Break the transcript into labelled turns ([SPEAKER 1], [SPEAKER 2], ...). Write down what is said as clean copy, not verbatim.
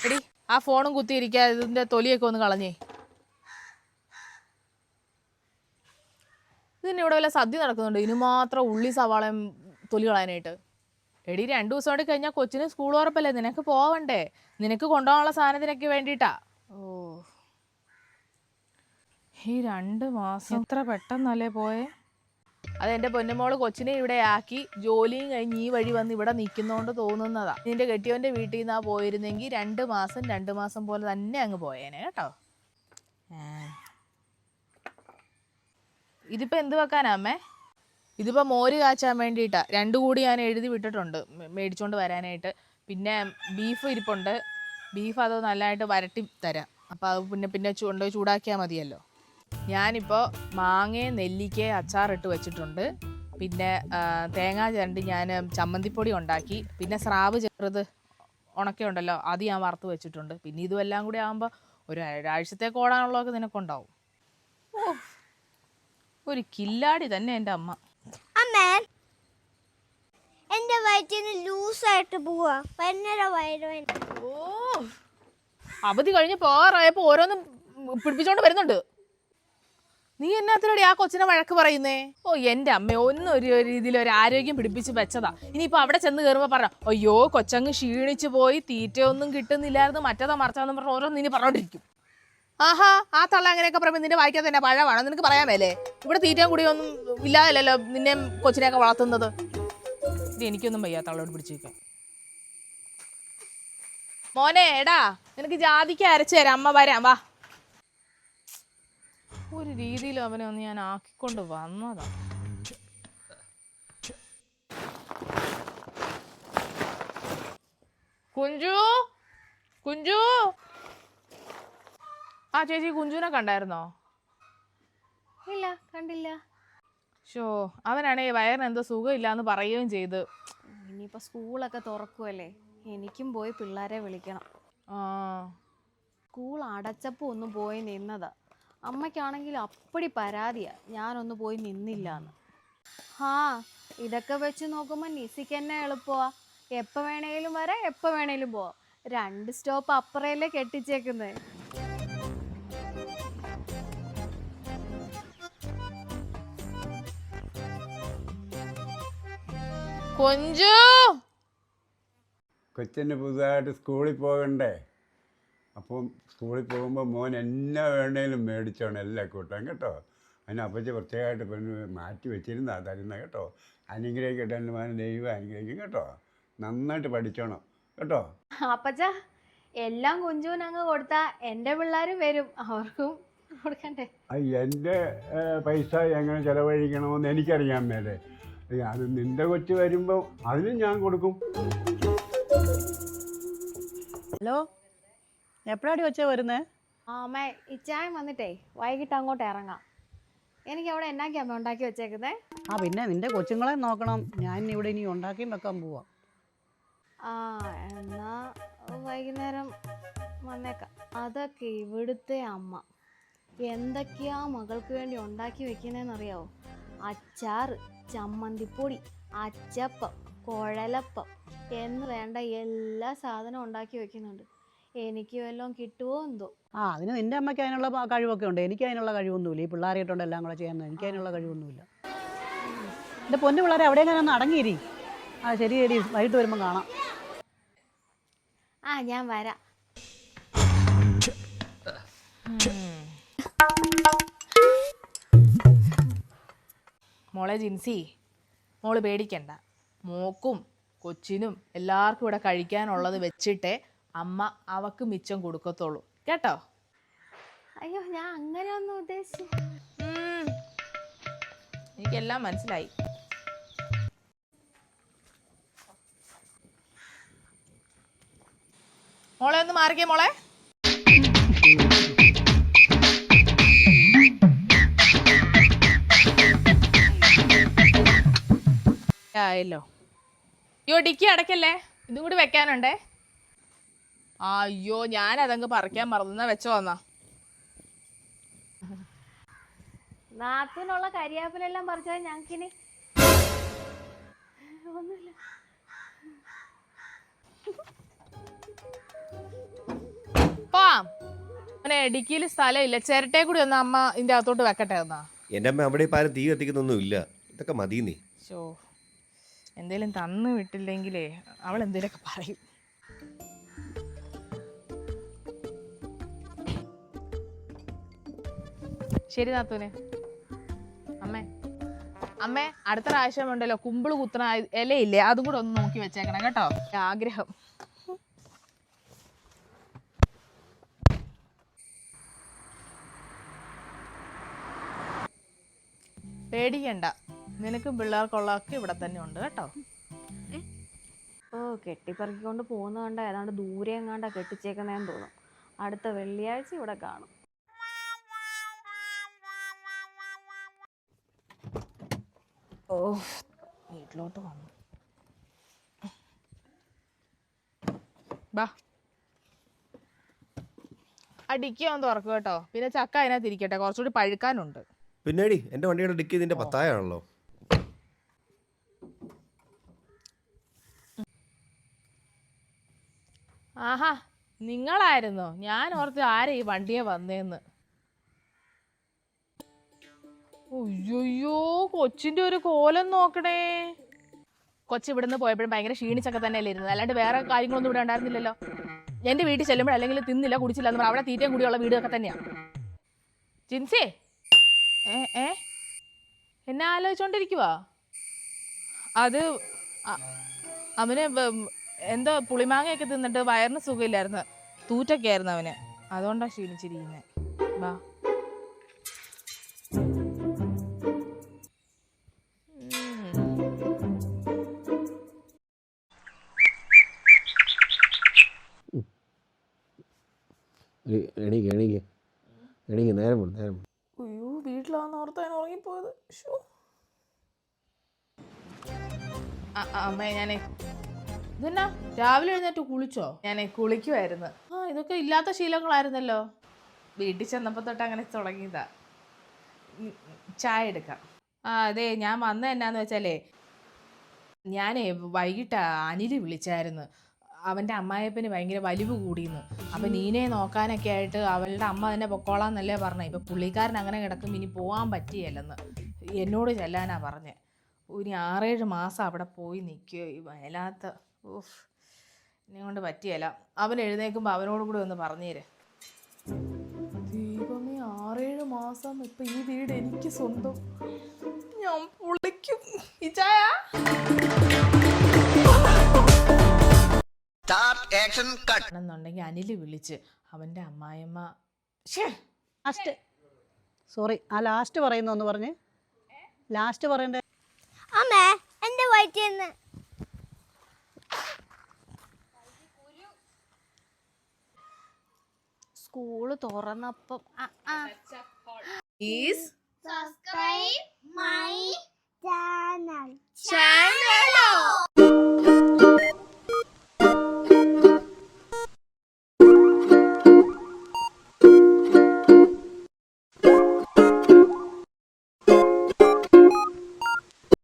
[SPEAKER 1] എടി ആ ഫോണും കുത്തിയിരിക്കാ ഇതിന്റെ തൊലിയൊക്കെ ഒന്ന് കളഞ്ഞേ. ഇതിന് ഇവിടെ വല്ല സദ്യ നടക്കുന്നുണ്ട് ഇതിന് മാത്രം ഉള്ളി സവാളയും തൊലി കളയാനായിട്ട്. എടി 2 ദിവസം കൊണ്ട് കഴിഞ്ഞാൽ കൊച്ചിന് സ്കൂൾ ഉറപ്പല്ലേ, നിനക്ക് പോവണ്ടേ, നിനക്ക് കൊണ്ടുപോകാനുള്ള സാധനത്തിനൊക്കെ വേണ്ടിയിട്ടാ. ഓ ഈ 2 മാസം എത്ര പെട്ടെന്നല്ലേ പോയേ. അതെൻ്റെ പൊന്നുമോള് കൊച്ചിനെ ഇവിടെ ആക്കി ജോലിയും കഴിഞ്ഞ് ഈ വഴി വന്ന് ഇവിടെ നിൽക്കുന്നോണ്ട് തോന്നുന്നതാ. നിന്റെ കെട്ടിയോൻ്റെ വീട്ടിൽ നിന്നാ പോയിരുന്നെങ്കിൽ 2 മാസം പോലെ തന്നെ അങ്ങ് പോയേനെ കേട്ടോ. ഇതിപ്പോൾ എന്ത് വെക്കാനാ അമ്മേ? ഇതിപ്പോൾ മോര് കാച്ചാൻ വേണ്ടിയിട്ടാ. 2 കൂടി ഞാൻ എഴുതി വിട്ടിട്ടുണ്ട് മേടിച്ചോണ്ട് വരാനായിട്ട്. പിന്നെ ബീഫ് ഇരിപ്പുണ്ട്, ബീഫ് അത് നല്ലതായിട്ട് വരട്ടി തരാം. അപ്പോൾ അത് പിന്നെ കൊണ്ടുപോയി ചൂടാക്കിയാൽ മതിയല്ലോ. ഞാനിപ്പോൾ മാങ്ങയും നെല്ലിക്കയും അച്ചാറിട്ട് വെച്ചിട്ടുണ്ട്. പിന്നെ തേങ്ങ ചിരണ്ടി ഞാൻ ചമ്മന്തിപ്പൊടി ഉണ്ടാക്കി. പിന്നെ സ്രാവ് ചെറുത് ഉണക്കയുണ്ടല്ലോ അത് ഞാൻ വറുത്ത് വെച്ചിട്ടുണ്ട്. പിന്നെ ഇതുമെല്ലാം കൂടി ആകുമ്പോൾ ഒരാഴ്ചത്തേക്ക് ഓടാനുള്ളതൊക്കെ നിനക്കുണ്ടാവും. ഓ ഒരു കില്ലാടി തന്നെ എൻ്റെ അമ്മ.
[SPEAKER 2] അമ്മേ എൻ്റെ വയറ്റിന് ലൂസായിട്ട് പോവാ, ഭയങ്കര വയറുവേദന.
[SPEAKER 1] ഓ അവധി കഴിഞ്ഞ് പോകാറായപ്പോൾ ഓരോന്നും പിടിപ്പിച്ചോണ്ട് വരുന്നുണ്ട്. നീ എന്നാത്തിനോടി ആ കൊച്ചിനെ വഴക്ക് പറയുന്നേ? ഓ എൻ്റെ അമ്മ ഒന്നും ഒരു രീതിയിൽ ഒരു ആരോഗ്യം പിടിപ്പിച്ച് വെച്ചതാ. ഇനിയിപ്പോൾ അവിടെ ചെന്ന് കയറുമ്പോൾ പറഞ്ഞ അയ്യോ കൊച്ചങ്ങ് ക്ഷീണിച്ച് പോയി, തീറ്റയൊന്നും കിട്ടുന്നില്ലായിരുന്നു, മറ്റേതാ മറിച്ചാന്ന് പറഞ്ഞ ഓരോന്നും ഇനി പറഞ്ഞോണ്ടിരിക്കും. ആഹാ ആ തള്ള അങ്ങനെയൊക്കെ പറയുമ്പോൾ നിന്റെ വായിക്കാത്ത തന്നെ പഴമാണ്, നിനക്ക് പറയാൻ മേലേ? ഇവിടെ തീറ്റയും കൂടിയൊന്നും ഇല്ലാതല്ലോ നിന്നെ കൊച്ചിനെയൊക്കെ വളർത്തുന്നത്. ഇത് എനിക്കൊന്നും വയ്യ തള്ളോട് പിടിച്ചേക്കാം. മോനെ എടാ നിനക്ക് ജാതിക്ക അരച്ചു തരാം, അമ്മ വരാം വാ. ഒരു രീതിയിൽ അവനെ ഒന്ന് ഞാൻ ആക്കിക്കൊണ്ട് വന്നതാ. കുഞ്ചു കുഞ്ചു. ആ ചേച്ചി കുഞ്ചുവിനെ കണ്ടായിരുന്നോ?
[SPEAKER 2] ഇല്ല കണ്ടില്ല.
[SPEAKER 1] ഷോ അവനാണേ വയറിന് എന്തോ സുഖമില്ലാന്ന് പറയുകയും ചെയ്ത്.
[SPEAKER 2] ഇനിയിപ്പോൾ സ്കൂളൊക്കെ തുറക്കുമല്ലേ, എനിക്കും പോയി പിള്ളേരെ വിളിക്കണം.
[SPEAKER 1] ആ
[SPEAKER 2] സ്കൂൾ അടച്ചപ്പോൾ ഒന്ന് പോയി നിന്നതാ. അമ്മയ്ക്കാണെങ്കിൽ അപ്പടി പരാതിയാ ഞാനൊന്ന് പോയി നിന്നില്ലാന്ന്. ആ ഇതൊക്കെ വെച്ച് നോക്കുമ്പോൾ നിസിക്ക് തന്നെ എളുപ്പമാ, എപ്പോൾ വേണേലും വരാം എപ്പോൾ വേണേലും പോവാം. 2 സ്റ്റോപ്പ് അപ്പുറയല്ലേ കെട്ടിച്ചേക്കുന്നത്.
[SPEAKER 1] കുഞ്ചു
[SPEAKER 3] കൊച്ചിന് പുതുതായിട്ട് സ്കൂളിൽ പോകണ്ടേ? അപ്പം സ്കൂളിൽ പോകുമ്പോൾ മോൻ എന്നാ വേണേലും മേടിച്ചോണം എല്ലാ കൂട്ടം കേട്ടോ. അതിന് അപ്പച്ച പ്രത്യേകമായിട്ട് പെണ്ണ് മാറ്റി വെച്ചിരുന്നാ തരുന്ന കേട്ടോ. അനുഗ്രഹിക്കട്ടെ എൻ്റെ മോനെ, ദൈവം അനുഗ്രഹിക്കും കേട്ടോ. നന്നായിട്ട് പഠിച്ചോണം കേട്ടോ.
[SPEAKER 2] അപ്പച്ച എല്ലാം കുഞ്ചുവിനങ്ങ് കൊടുത്താ എൻ്റെ പിള്ളേരും വരും, അവർക്കും കൊടുക്കണ്ടേ?
[SPEAKER 3] എൻ്റെ പൈസ എങ്ങനെ ചിലവഴിക്കണമെന്ന് എനിക്കറിയാൻ മേലെ. അത് നിൻ്റെ കൊച്ചു വരുമ്പോൾ അതിനും ഞാൻ കൊടുക്കും.
[SPEAKER 4] ഹലോ എപ്പോഴാടി വെച്ചാ വരുന്നേ?
[SPEAKER 2] അമ്മ ഇച്ചായം വന്നിട്ടേ വൈകിട്ട് അങ്ങോട്ട് ഇറങ്ങാം. എനിക്ക് അവിടെ എന്നാക്കി അമ്മ ഉണ്ടാക്കി വെച്ചേക്കുന്നേ?
[SPEAKER 4] ആ പിന്നെ നിന്റെ കൊച്ചുങ്ങളെ നോക്കണം, ഞാൻ ഇവിടെ ഇനി ഉണ്ടാക്കിയും വെക്കാൻ പോവാ.
[SPEAKER 2] ആ എന്നാ വൈകുന്നേരം വന്നേക്കാം. അതൊക്കെ ഇവിടുത്തെ അമ്മ എന്തൊക്കെയാ മകൾക്ക് വേണ്ടി ഉണ്ടാക്കി വെക്കുന്നതെന്നറിയാവോ? അച്ചാറ്, ചമ്മന്തിപ്പൊടി, അച്ചപ്പം, കുഴലപ്പം എന്ന് വേണ്ട എല്ലാ സാധനവും ഉണ്ടാക്കി വെക്കുന്നുണ്ട്. എനിക്ക് വല്ലതും കിട്ടുമോ എന്തോ.
[SPEAKER 4] ആ അതിന് നിന്റെ അമ്മയ്ക്ക് അതിനുള്ള കഴിവൊക്കെ ഉണ്ട്, എനിക്ക് അതിനുള്ള കഴിവൊന്നുമില്ല. ഈ പിള്ളേരായിട്ടുണ്ട് എല്ലാം കൂടെ ചെയ്യാൻ, എനിക്ക് അതിനുള്ള കഴിവൊന്നുമില്ല. എൻ്റെ പൊന്നു പിള്ളേരെ അവിടെ എങ്ങനെ ഒന്ന് അടങ്ങിയിരി. ആ ശരി ശരി, വൈകിട്ട് വരുമ്പോൾ കാണാം.
[SPEAKER 2] ആ ഞാൻ വരാം.
[SPEAKER 1] മോളെ ജിൻസി, മോള് പേടിക്കണ്ട. മോക്കും കൊച്ചിനും എല്ലാവർക്കും ഇവിടെ കഴിക്കാനുള്ളത് വെച്ചിട്ടേ അമ്മ അവക്ക് മിച്ചം കൊടുക്കത്തുള്ളൂ കേട്ടോ.
[SPEAKER 2] അയ്യോ ഞാൻ അങ്ങനെ ഒന്നും ഉദ്ദേശിച്ചു.
[SPEAKER 1] എനിക്കെല്ലാം മനസ്സിലായി. മോളെ ഒന്ന് മാറിക്കേ മോളെ. ആയല്ലോ. അയ്യോ ഡിക്കി അടയ്ക്കല്ലേ, ഇതും കൂടി വെക്കാനുണ്ടേ. അയ്യോ ഞാനതങ്ങ് പറിക്കാൻ മറന്നാ വെച്ചോ വന്നാ.
[SPEAKER 2] നാത്തിനുള്ള കരിയാപ്പിലെല്ലാം പറിച്ചാൽ ഞങ്ങൾക്കിനി ഒന്നുമില്ല.
[SPEAKER 1] അങ്ങനെ ഇടുക്കിയിൽ സ്ഥലമില്ല, ചിരട്ടയെ കൂടി ഒന്ന് അമ്മ ഇതിൻ്റെ അകത്തോട്ട് വെക്കട്ടെ എന്നാ.
[SPEAKER 5] എൻ്റെ അമ്മ അവിടെ ഇപ്പം ആരും തീ കത്തിക്കുന്നൊന്നും ഇല്ല. ഇതൊക്കെ മതി നീ.
[SPEAKER 1] ഷോ എന്തേലും തന്നു വിട്ടില്ലെങ്കിലേ അവൾ എന്തേലൊക്കെ പറയും. ശരി നാത്തൂനെ. അമ്മേ അടുത്ത പ്രാവശ്യം ഉണ്ടല്ലോ കുമ്പിള് കുത്തണ ഇലയില്ലേ, അതും കൂടെ ഒന്ന് നോക്കി വെച്ചേക്കണം കേട്ടോ. ആഗ്രഹം. പേടിക്കണ്ട, നിനക്കും പിള്ളേർക്കുള്ളതൊക്കെ ഇവിടെ തന്നെ ഉണ്ട് കേട്ടോ.
[SPEAKER 2] ഓ കെട്ടിപ്പറക്കിക്കൊണ്ട് പോകുന്ന കണ്ട ഏതാണ്ട് ദൂരെ എങ്ങാണ്ടാ കെട്ടിച്ചേക്കുന്നതെന്ന് തോന്നും. അടുത്ത വെള്ളിയാഴ്ച ഇവിടെ കാണും.
[SPEAKER 1] ഓ വീട്ടിലോട്ട് വന്നു. ബാ അടിക്കാൻ തുറക്കും കേട്ടോ. പിന്നെ ചക്ക അതിനകത്ത് ഇരിക്കട്ടെ, കുറച്ചുകൂടി പഴുക്കാനുണ്ട്.
[SPEAKER 5] പിന്നേടി എൻ്റെ വണ്ടിയുടെ ഡിക്കി ഇതിൻ്റെ 10ആണല്ലോ.
[SPEAKER 1] ആഹാ നിങ്ങളായിരുന്നോ? ഞാൻ ഓർത്ത് ആരാ ഈ വണ്ടിയെ വന്നേന്ന്. അയ്യോ കൊച്ചിന്റെ ഒരു കോലം നോക്കണേ. കൊച്ചു ഇവിടുന്ന് പോയപ്പോഴും ഭയങ്കര ക്ഷീണിച്ചൊക്കെ തന്നെയല്ലേ ഇരുന്നത്, അല്ലാണ്ട് വേറെ കാര്യങ്ങളൊന്നും ഇവിടെ ഉണ്ടായിരുന്നില്ലല്ലോ. എൻ്റെ വീട്ടിൽ ചെല്ലുമ്പോൾ അല്ലെങ്കിൽ തിന്നില്ല കുടിച്ചില്ല എന്ന് പറഞ്ഞാൽ അവിടെ തീറ്റയും കൂടിയുള്ള വീടൊക്കെ തന്നെയാണ്. ജിൻസി എന്നെ ആലോചിച്ചോണ്ടിരിക്കുവാ. അത് അവന് എന്തോ പുളിമാങ്ങയൊക്കെ തിന്നിട്ട് വയറിന് സുഖമില്ലായിരുന്നു, തൂറ്റൊക്കെ ആയിരുന്നു അവന്, അതുകൊണ്ടാണ് ക്ഷീണിച്ചിരിക്കുന്നത്. വാ
[SPEAKER 5] എണീക്ക് എണീക്ക് എണീക്ക്, നേരം വേണം നേരം.
[SPEAKER 1] അയ്യോ വീട്ടിലാന്ന് ഓർത്താൻ ഉറങ്ങിപ്പോയത്. അമ്മേ ഞാനേ ഇതെന്നാ രാവിലെ എഴുന്നേറ്റ് കുളിച്ചോ? ഞാനേ കുളിക്കുമായിരുന്നു. ഇതൊക്കെ ഇല്ലാത്ത ശീലങ്ങളായിരുന്നല്ലോ. വീട്ടിൽ ചെന്നപ്പോൾ തൊട്ട് അങ്ങനെ തുടങ്ങിയതാ. ചായ എടുക്കാം. അതെ ഞാൻ വന്നത് എന്നാന്ന് വെച്ചാലേ, ഞാനേ വൈകിട്ട് അനില് വിളിച്ചായിരുന്നു. അവൻ്റെ അമ്മായിയപ്പന് ഭയങ്കര വലിവ് കൂടിയെന്ന്. അപ്പം നീനെ നോക്കാനൊക്കെ ആയിട്ട് അവളുടെ അമ്മ തന്നെ പൊക്കോളാന്നല്ലേ പറഞ്ഞത്. ഇപ്പം പുള്ളിക്കാരൻ അങ്ങനെ കിടക്കും, ഇനി പോകാൻ പറ്റിയല്ലെന്ന് എന്നോട് ചെല്ലാനാ പറഞ്ഞത്. ഇനി 6-7 മാസം അവിടെ പോയി നിൽക്കുകയോ ഈ വയലാത്ത. ഓഫ് എന്നെ കൊണ്ട് പറ്റിയല്ല. അവൻ എഴുന്നേൽക്കുമ്പോൾ അവനോട് കൂടെ ഒന്ന് പറഞ്ഞേര്. ദൈവമേ 6-7 മാസം ഇപ്പം ഈ വീട് എനിക്ക് സ്വന്തം. ഞാൻ പൊളിക്കും. ഈ ചായ എന്നുണ്ടെങ്കിൽ അനില് വിളിച്ച് അവൻ്റെ അമ്മായിയമ്മ
[SPEAKER 4] സോറി ആ ലാസ്റ്റ് പറയുന്നോന്ന് പറഞ്ഞ് ലാസ്റ്റ് പറയണ്ടേ.
[SPEAKER 6] അമ്മേ എന്റെ വയറ്റിന്ന്
[SPEAKER 2] സ്കൂള് തുറന്നപ്പം
[SPEAKER 6] സബ്സ്ക്രൈബ് മൈ ചാനൽ